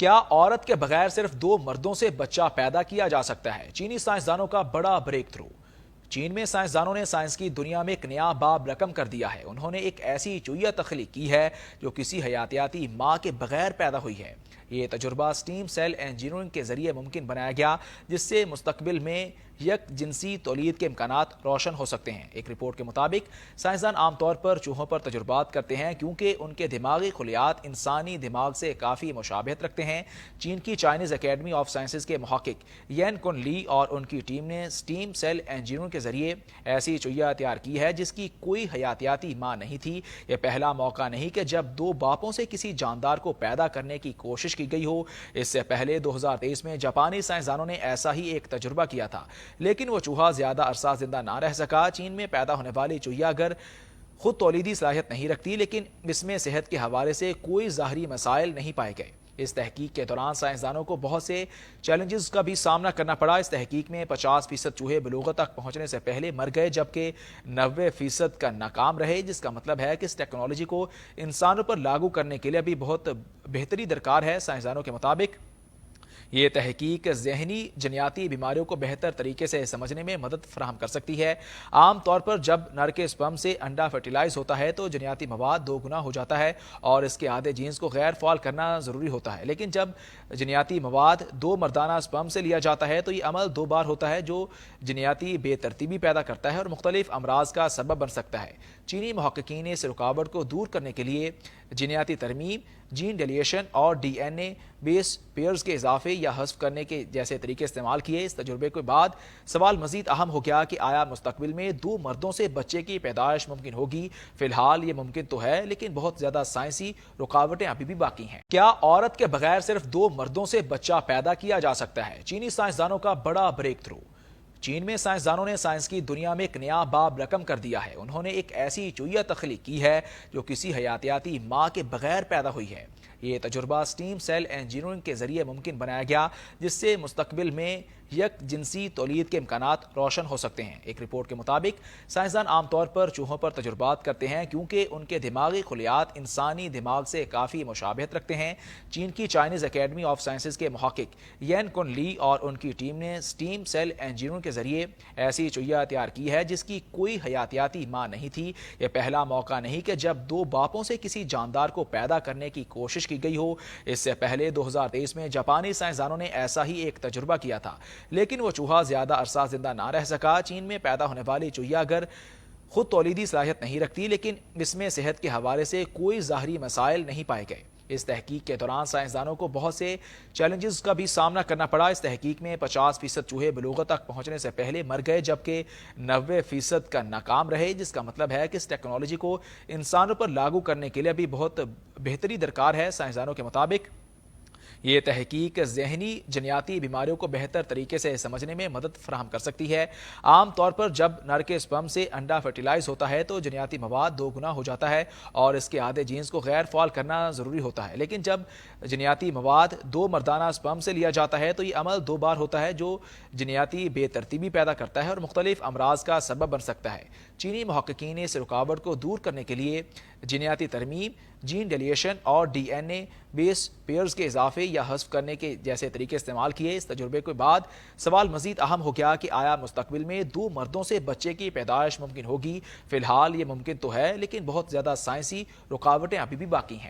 کیا عورت کے بغیر صرف 2 مردوں سے بچہ پیدا کیا جا سکتا ہے؟ چینی سائنسدانوں کا بڑا بریک تھرو۔ چین میں سائنسدانوں نے سائنس کی دنیا میں ایک نیا باب رقم کر دیا ہے۔ انہوں نے ایک ایسی چوہیا تخلیق کی ہے جو کسی حیاتیاتی ماں کے بغیر پیدا ہوئی ہے۔ یہ تجربہ سٹیم سیل انجینئرنگ کے ذریعے ممکن بنایا گیا، جس سے مستقبل میں یک جنسی تولید کے امکانات روشن ہو سکتے ہیں۔ ایک رپورٹ کے مطابق سائنسدان عام طور پر چوہوں پر تجربات کرتے ہیں کیونکہ ان کے دماغی خلیات انسانی دماغ سے کافی مشابہت رکھتے ہیں۔ چین کی چائنیز اکیڈمی آف سائنسز کے محقق یین کن لی اور ان کی ٹیم نے سٹیم سیل انجینئرنگ کے ذریعے ایسی چوہیا تیار کی ہے جس کی کوئی حیاتیاتی ماں نہیں تھی۔ یہ پہلا موقع نہیں کہ جب 2 باپوں سے کسی جاندار کو پیدا کرنے کی کوشش کی گئی ہو۔ اس سے پہلے 2023 میں جاپانی سائنسدانوں نے ایسا ہی ایک تجربہ کیا تھا، لیکن وہ چوہا زیادہ عرصہ زندہ نہ رہ سکا۔ چین میں پیدا ہونے والی چوہیا اگر خود تولیدی صلاحیت نہیں رکھتی، لیکن اس میں صحت کے حوالے سے کوئی ظاہری مسائل نہیں پائے گئے۔ اس تحقیق کے دوران سائنسدانوں کو بہت سے چیلنجز کا بھی سامنا کرنا پڑا۔ اس تحقیق میں 50% چوہے بلوغت تک پہنچنے سے پہلے مر گئے، جبکہ 90% کا ناکام رہے، جس کا مطلب ہے کہ اس ٹیکنالوجی کو انسانوں پر لاگو کرنے کے لیے ابھی بہت بہتری درکار ہے۔ سائنسدانوں کے مطابق یہ تحقیق ذہنی جنیاتی بیماریوں کو بہتر طریقے سے سمجھنے میں مدد فراہم کر سکتی ہے۔ عام طور پر جب نر کے سپرم سے انڈا فرٹیلائز ہوتا ہے تو جنیاتی مواد 2 گنا ہو جاتا ہے اور اس کے آدھے جینز کو غیر فعال کرنا ضروری ہوتا ہے، لیکن جب جنیاتی مواد 2 مردانہ سپرم سے لیا جاتا ہے تو یہ عمل 2 بار ہوتا ہے، جو جنیاتی بے ترتیبی پیدا کرتا ہے اور مختلف امراض کا سبب بن سکتا ہے۔ چینی محققین نے اس رکاوٹ کو دور کرنے کے لیے جینیاتی ترمیم، جین ڈیلیشن اور ڈی این اے بیس پیئرز کے اضافے یا حذف کرنے کے جیسے طریقے استعمال کیے۔ اس تجربے کے بعد سوال مزید اہم ہو گیا کہ آیا مستقبل میں 2 مردوں سے بچے کی پیدائش ممکن ہوگی؟ فی الحال یہ ممکن تو ہے، لیکن بہت زیادہ سائنسی رکاوٹیں ابھی بھی باقی ہیں۔ کیا عورت کے بغیر صرف 2 مردوں سے بچہ پیدا کیا جا سکتا ہے؟ چینی سائنسدانوں کا بڑا بریک تھرو۔ چین میں سائنسدانوں نے سائنس کی دنیا میں ایک نیا باب رقم کر دیا ہے۔ انہوں نے ایک ایسی چوہیا تخلیق کی ہے جو کسی حیاتیاتی ماں کے بغیر پیدا ہوئی ہے۔ یہ تجربہ سٹیم سیل انجینئرنگ کے ذریعے ممکن بنایا گیا، جس سے مستقبل میں یک جنسی تولید کے امکانات روشن ہو سکتے ہیں۔ ایک رپورٹ کے مطابق سائنسدان عام طور پر چوہوں پر تجربات کرتے ہیں کیونکہ ان کے دماغی خلیات انسانی دماغ سے کافی مشابہت رکھتے ہیں۔ چین کی چائنیز اکیڈمی آف سائنسز کے محقق یین کن لی اور ان کی ٹیم نے سٹیم سیل انجینئرنگ کے ذریعے ایسی چوہیا تیار کی ہے جس کی کوئی حیاتیاتی ماں نہیں تھی۔ یہ پہلا موقع نہیں کہ جب 2 باپوں سے کسی جاندار کو پیدا کرنے کی کوشش کی گئی ہو۔ اس سے پہلے 2023 میں جاپانی سائنسدانوں نے ایسا ہی ایک تجربہ کیا تھا، لیکن وہ چوہا زیادہ عرصہ زندہ نہ رہ سکا۔ چین میں پیدا ہونے والی چوہیا اگر خود تولیدی صلاحیت نہیں رکھتی، لیکن اس میں صحت کے حوالے سے کوئی ظاہری مسائل نہیں پائے گئے۔ اس تحقیق کے دوران سائنسدانوں کو بہت سے چیلنجز کا بھی سامنا کرنا پڑا۔ اس تحقیق میں 50% چوہے بلوغت تک پہنچنے سے پہلے مر گئے، جبکہ 90% کا ناکام رہے، جس کا مطلب ہے کہ اس ٹیکنالوجی کو انسانوں پر لاگو کرنے کے لیے ابھی بہت بہتری درکار ہے۔ سائنسدانوں کے مطابق یہ تحقیق ذہنی جنیاتی بیماریوں کو بہتر طریقے سے سمجھنے میں مدد فراہم کر سکتی ہے۔ عام طور پر جب نر کے سپرم سے انڈا فرٹیلائز ہوتا ہے تو جنیاتی مواد 2 گنا ہو جاتا ہے اور اس کے آدھے جینز کو غیر فعال کرنا ضروری ہوتا ہے، لیکن جب جنیاتی مواد 2 مردانہ سپرم سے لیا جاتا ہے تو یہ عمل 2 بار ہوتا ہے، جو جنیاتی بے ترتیبی پیدا کرتا ہے اور مختلف امراض کا سبب بن سکتا ہے۔ چینی محققین نے اس رکاوٹ کو دور کرنے کے لیے جینیاتی ترمیم، جین ڈیلیشن اور ڈی این اے بیس پیئرز کے اضافے یا حذف کرنے کے جیسے طریقے استعمال کیے۔ اس تجربے کے بعد سوال مزید اہم ہو گیا کہ آیا مستقبل میں 2 مردوں سے بچے کی پیدائش ممکن ہوگی؟ فی الحال یہ ممکن تو ہے، لیکن بہت زیادہ سائنسی رکاوٹیں ابھی بھی باقی ہیں۔